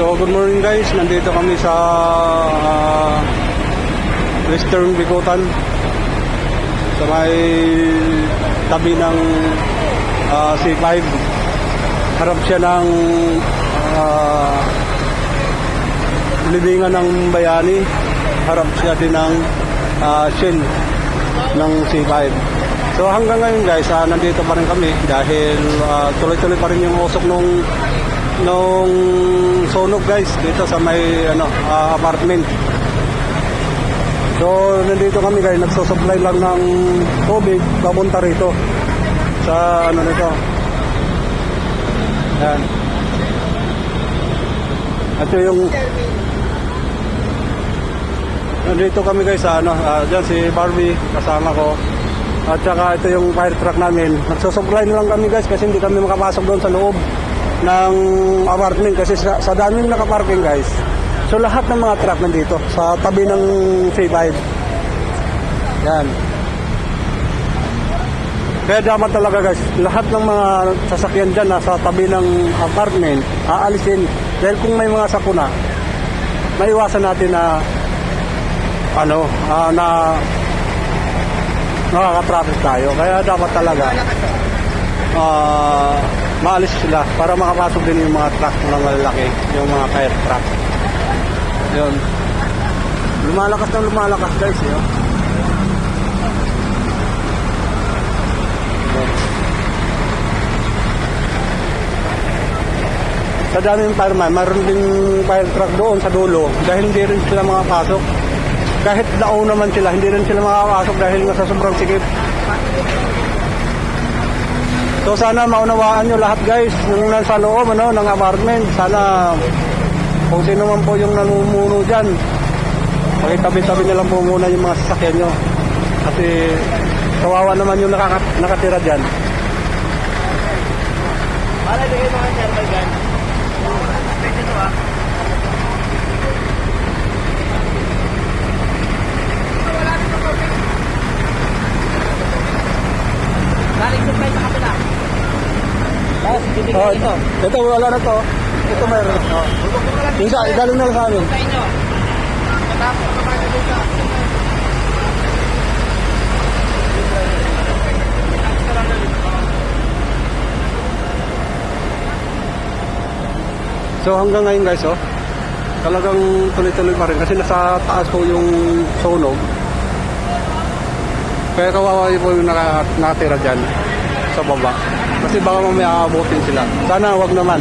So good morning guys, nandito kami sa Western Bicutan sa may tabi ng C5. Harap siya ng libingan ng Bayani, harap siya din ng Shell ng C5. So hanggang ngayon guys, nandito pa rin kami dahil tuloy-tuloy pa rin yung usok nung sunog guys dito sa may apartment. So nandito kami guys, nagsusupply lang ng tubig papunta rito sa nito. Yan. At yung nandito kami guys sa dyan si Barbie kasama ko. At saka ito yung fire truck namin. Nagsusupply lang kami guys kasi hindi kami makapasok doon sa loob ng apartment kasi sa daming nakaparking guys. So lahat ng mga truck nandito sa tabi ng C5. Yan. Kaya dapat talaga guys, lahat ng mga sasakyan dyan nasa tabi ng apartment aalisin. Dahil kung may mga sakuna, maiwasan natin na na nakaka-traffic tayo. Kaya dapat talaga maalis sila para makapasok din yung mga truck na malalaki, yung mga fire truck. Yun. Lumalakas guys, yun. Sa daming fireman, mayroon ding fire truck doon sa dulo dahil hindi rin sila makapasok. Kahit daon naman sila, hindi rin sila makapasok dahil nga sa sobrang sikip. So sana maunawaan nyo lahat guys yung nasa loob ng apartment. Sana kung sino man po yung namumuno dyan, pakitabi-tabi na lang po muna yung mga sasakyan nyo. Kasi kawawa naman yung nakatira dyan. Para din yung mga thermal gun. Ito galing supply sa kapila. Tapos bibigyan ito. Ito wala na to. Ito mayroon. Isa, galing na lang sa amin. Tapos kapag dito. So hanggang ngayon guys, talagang tuloy-tuloy pa rin kasi nasa taas po yung sunog. Kaya kawawa po yung nakatira dyan sa baba. Kasi baka mamaya aabutin sila. Sana wag naman.